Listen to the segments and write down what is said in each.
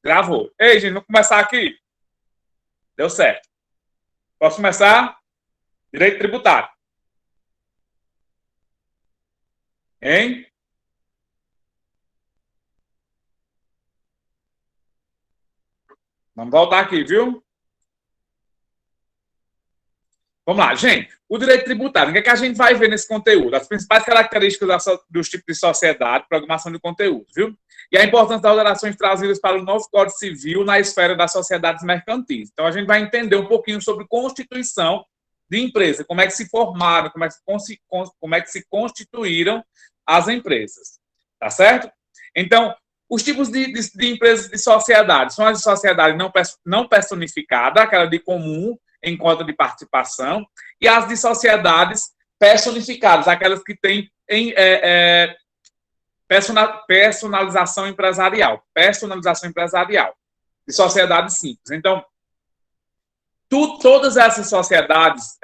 Gravou. Ei, gente, vamos começar aqui? Deu certo. Posso começar? Direito tributário. Hein? Vamos voltar aqui, viu? Vamos lá, gente. O direito tributário, o que é que a gente vai ver nesse conteúdo? As principais características dos tipos de sociedade, programação de conteúdo, viu? E a importância das alterações trazidas para o novo Código Civil na esfera das sociedades mercantis. Então, a gente vai entender um pouquinho sobre constituição de empresa, como é que se formaram, como é que se constituíram as empresas. Tá certo? Então, os tipos de empresas de sociedade são as de sociedade não personificada, aquela de comum, em conta de participação, e as de sociedades personificadas, aquelas que têm personalização empresarial, de sociedades simples. Então, todas essas sociedades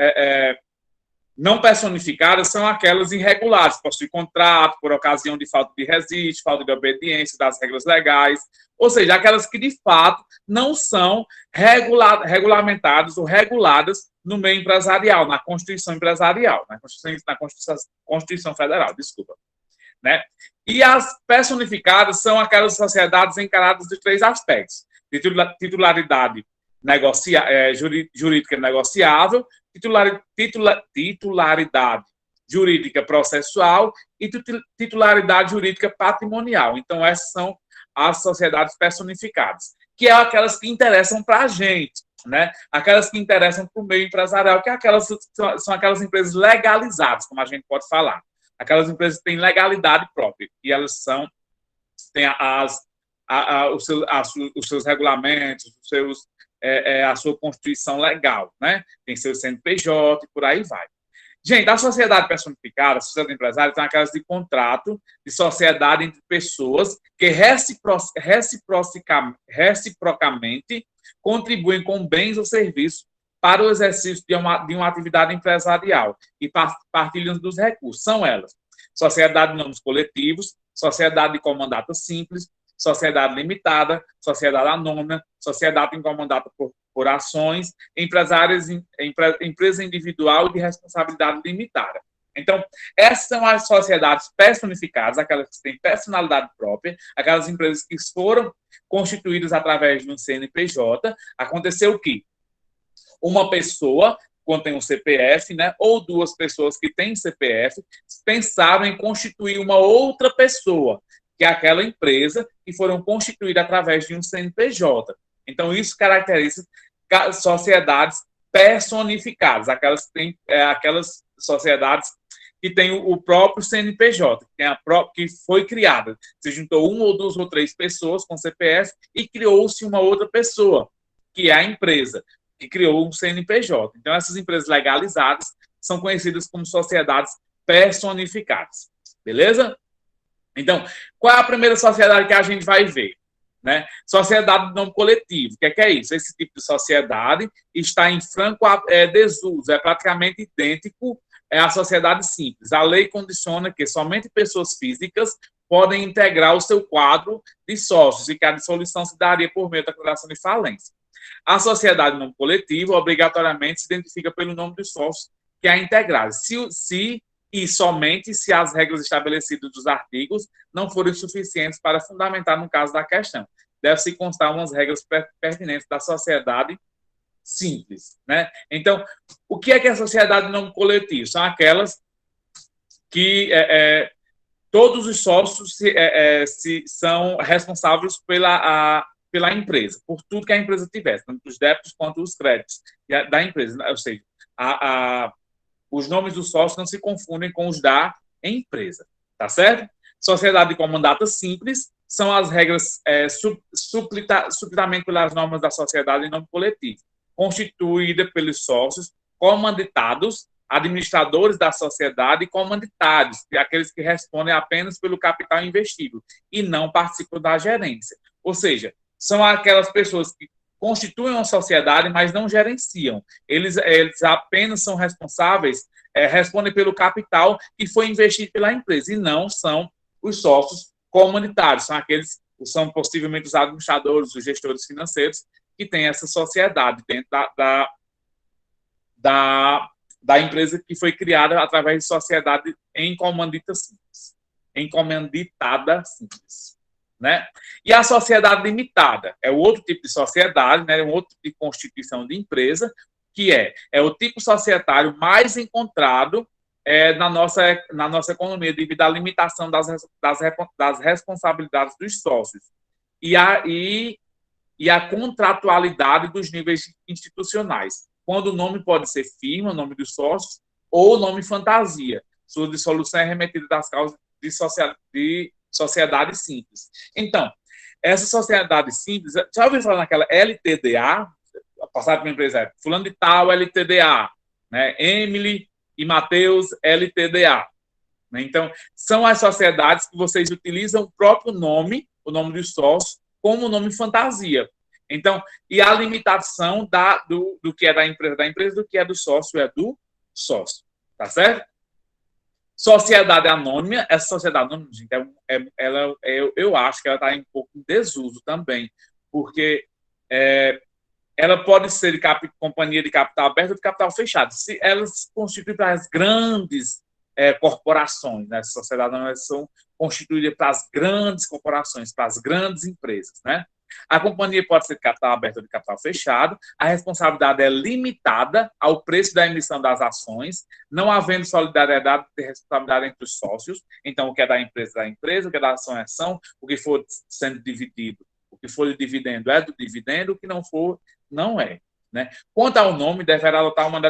não personificadas são aquelas irregulares, possuem contrato por ocasião de falta de registro, falta de obediência das regras legais, ou seja, aquelas que de fato não são regulamentadas ou reguladas no meio empresarial, na Constituição empresarial, na Constituição Federal, desculpa. Né? E as personificadas são aquelas sociedades encaradas de três aspectos: titularidade jurídica negociável, titularidade jurídica processual e titularidade jurídica patrimonial. Então, essas são as sociedades personificadas, que é aquelas que interessam para a gente, né? Aquelas que interessam para o meio empresarial, que são aquelas empresas legalizadas, como a gente pode falar. Aquelas empresas que têm legalidade própria, e elas têm os seus regulamentos, a sua constituição legal, né? Tem seu CNPJ e por aí vai. Gente, a sociedade personificada, a sociedade empresária, são aquelas de contrato, de sociedade entre pessoas que reciprocamente contribuem com bens ou serviços para o exercício de uma atividade empresarial e partilham dos recursos. São elas: sociedade de nomes coletivos, sociedade de comandato simples, sociedade limitada, sociedade anônima, sociedade incomandada por ações, empresa individual de responsabilidade limitada. Então, essas são as sociedades personificadas, aquelas que têm personalidade própria, aquelas empresas que foram constituídas através de um CNPJ. Aconteceu o quê? Uma pessoa, quando tem um CPF, né, ou duas pessoas que têm CPF, pensaram em constituir uma outra pessoa, que é aquela empresa que foram constituídas através de um CNPJ. Então, isso caracteriza sociedades personificadas, aquelas sociedades que têm o próprio CNPJ, que foi criada. Se juntou uma ou duas ou três pessoas com CPF e criou-se uma outra pessoa, que é a empresa, que criou um CNPJ. Então, essas empresas legalizadas são conhecidas como sociedades personificadas. Beleza? Então, qual é a primeira sociedade que a gente vai ver? Né? Sociedade de nome coletivo. O que é isso? Esse tipo de sociedade está em franco desuso, é praticamente idêntico à sociedade simples. A lei condiciona que somente pessoas físicas podem integrar o seu quadro de sócios e que a dissolução se daria por meio da declaração de falência. A sociedade de nome coletivo obrigatoriamente se identifica pelo nome dos sócios que a integraram. E somente se as regras estabelecidas dos artigos não forem suficientes para fundamentar no caso da questão. Deve-se constar umas regras pertinentes da sociedade simples. Né? Então, o que é a sociedade de nome coletivo? São aquelas que todos os sócios são responsáveis pela empresa, por tudo que a empresa tivesse, tanto os débitos quanto os créditos da empresa. Ou seja, os nomes dos sócios não se confundem com os da empresa, tá certo? Sociedade de comandato simples são as regras subitamente pelas normas da sociedade em nome coletivo, constituída pelos sócios comanditados, administradores da sociedade e comanditários, aqueles que respondem apenas pelo capital investido e não participam da gerência. Ou seja, são aquelas pessoas que constituem uma sociedade, mas não gerenciam. Eles apenas são responsáveis, respondem pelo capital que foi investido pela empresa, e não são os sócios comunitários, são aqueles são possivelmente os administradores, os gestores financeiros, que têm essa sociedade dentro da empresa que foi criada através de sociedade em comandita simples. Em comanditada simples. Né? E a sociedade limitada é o outro tipo de sociedade, né? Um outro tipo de constituição de empresa, que é o tipo societário mais encontrado na nossa economia, devido à limitação das responsabilidades dos sócios e a contratualidade dos níveis institucionais, quando o nome pode ser firma, nome dos sócios, ou nome fantasia. Sua dissolução é remetida das causas de sociedade simples. Então, essa sociedade simples, já ouviu falar naquela LTDA? Passado para o empresário, fulano de tal, LTDA, né? Emily e Matheus, LTDA. Né? Então, são as sociedades que vocês utilizam o próprio nome, o nome dos sócios, como nome fantasia. Então, e a limitação do que é da empresa, do que é do sócio, é do sócio. Tá certo? Sociedade anônima, essa sociedade anônima, gente, eu acho que ela está um pouco em desuso também, porque ela pode ser de companhia de capital aberto ou de capital fechado. Se elas constituem para as grandes corporações, né? As sociedades anônimas são constituídas para as grandes corporações, para as grandes empresas, né? A companhia pode ser de capital aberto ou de capital fechado, a responsabilidade é limitada ao preço da emissão das ações, não havendo solidariedade de responsabilidade entre os sócios, então o que é da empresa, o que é da ação é ação, o que for sendo dividido, o que for de dividendo é do dividendo, o que não for, não é. Né? Quanto ao nome, deverá adotar uma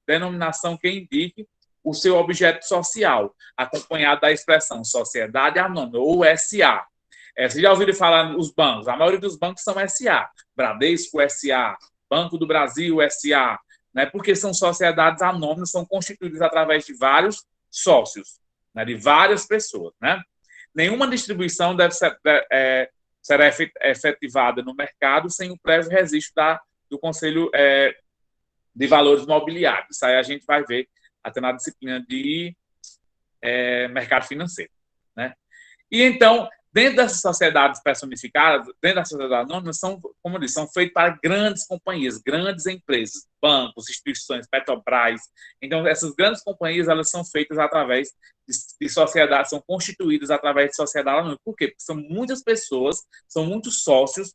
denominação que indique o seu objeto social, acompanhado da expressão sociedade anônima, ou SA. Vocês já ouviram falar os bancos? A maioria dos bancos são SA. Bradesco SA, Banco do Brasil SA, né? Porque são sociedades anônimas, são constituídas através de vários sócios, né? De várias pessoas. Né? Nenhuma distribuição será efetivada no mercado sem o prévio registro do Conselho de Valores Mobiliários. Isso aí a gente vai ver até na disciplina de mercado financeiro. Né? E então, dentro dessas sociedades personificadas, dentro da sociedade anônima, como eu disse, são feitas para grandes companhias, grandes empresas, bancos, instituições, Petrobras. Então, essas grandes companhias, elas são feitas através de sociedades, são constituídas através de sociedade anônima. Por quê? Porque são muitas pessoas, são muitos sócios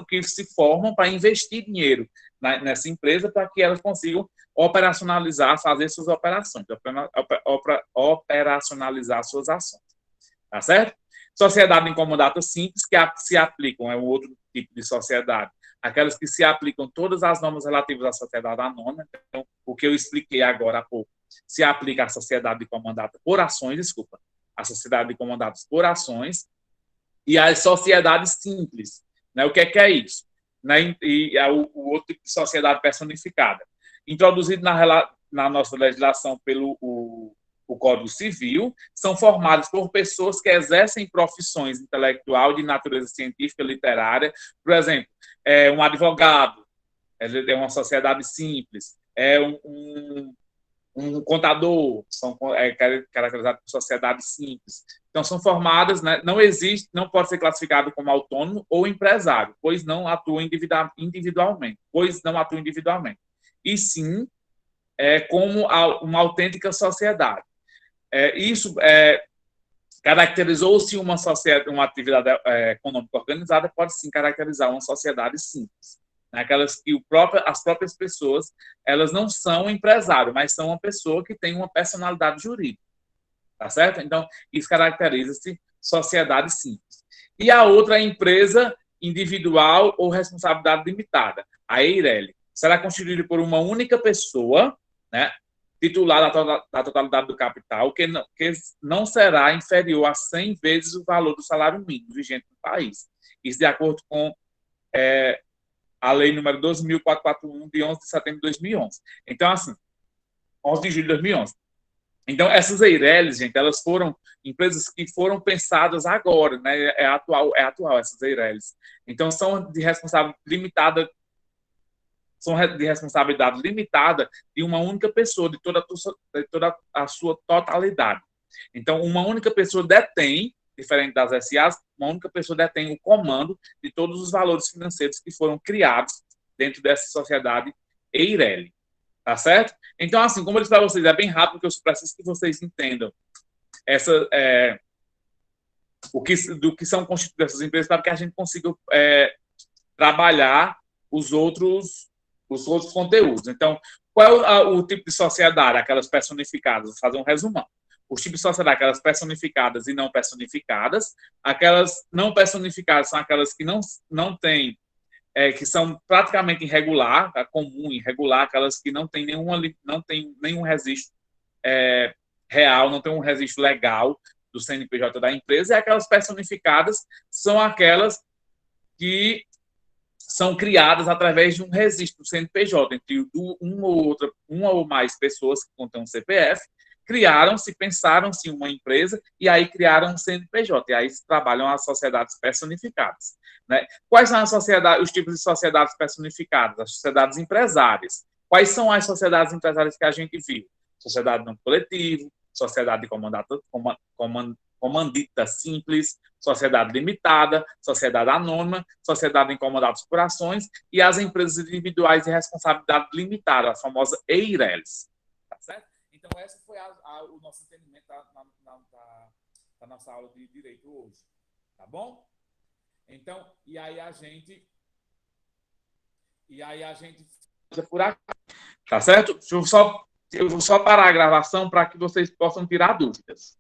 que se formam para investir dinheiro nessa empresa para que elas consigam operacionalizar, fazer suas operações, operacionalizar suas ações. Tá certo? Sociedade em comandata simples, que se aplicam, é um outro tipo de sociedade, aquelas que se aplicam todas as normas relativas à sociedade anônima. Então, o que eu expliquei agora há pouco, se aplica à sociedade de comandata por ações, a sociedade de comandatas por ações, e às sociedades simples. Né? O que é isso? Né? E é o outro tipo de sociedade personificada. Introduzido na nossa legislação pelo o Código Civil, são formados por pessoas que exercem profissões intelectuais de natureza científica, literária. Por exemplo, um advogado, é uma sociedade simples, um contador, são caracterizados por sociedade simples. Então, são formadas, né, não pode ser classificado como autônomo ou empresário, pois não atua individualmente, e sim como uma autêntica sociedade. Isso caracterizou-se uma atividade econômica organizada, pode sim caracterizar uma sociedade simples. Né? Aquelas que as próprias pessoas, elas não são empresário, mas são uma pessoa que tem uma personalidade jurídica. Tá certo? Então, isso caracteriza-se sociedade simples. E a outra é empresa individual ou responsabilidade limitada, a EIRELI. Será constituída por uma única pessoa, né? Titular da totalidade do capital, que não será inferior a 100 vezes o valor do salário mínimo vigente no país. Isso de acordo com a lei número 12.441, de 11 de setembro de 2011. Então, assim, 11 de julho de 2011. Então, essas EIRELIs, gente, elas foram empresas que foram pensadas agora, né? É atual essas EIRELIs. Então, são de responsabilidade limitada de uma única pessoa, de toda a sua totalidade. Então, uma única pessoa detém diferente das SAs, uma única pessoa detém o comando de todos os valores financeiros que foram criados dentro dessa sociedade EIRELI. Tá certo? Então, assim, como eu disse para vocês, é bem rápido, que eu preciso que vocês entendam do que são constituídas essas empresas, para que a gente consiga trabalhar os outros conteúdos. Então, qual é o tipo de sociedade? Aquelas personificadas. Vou fazer um resumão. Os tipos de sociedade, aquelas personificadas e não personificadas. Aquelas não personificadas são aquelas que não têm, que são praticamente irregular, comum, irregular, aquelas que não têm nenhum registro real, não tem um registro legal do CNPJ da empresa, e aquelas personificadas são aquelas que são criadas através de um registro do CNPJ, entre uma ou mais pessoas que contêm um CPF, pensaram-se uma empresa, e aí criaram um CNPJ, e aí se trabalham as sociedades personificadas. Né? Quais são os tipos de sociedades personificadas? As sociedades empresárias. Quais são as sociedades empresárias que a gente viu? Sociedade não coletiva, sociedade de comandita simples, sociedade limitada, sociedade anônima, sociedade em comandados por ações e as empresas individuais de responsabilidade limitada, a famosa EIRELIs. Tá certo? Então, esse foi o nosso entendimento da nossa aula de direito hoje. Tá bom? Então, e aí a gente por aqui. Tá certo? Eu vou só parar a gravação para que vocês possam tirar dúvidas.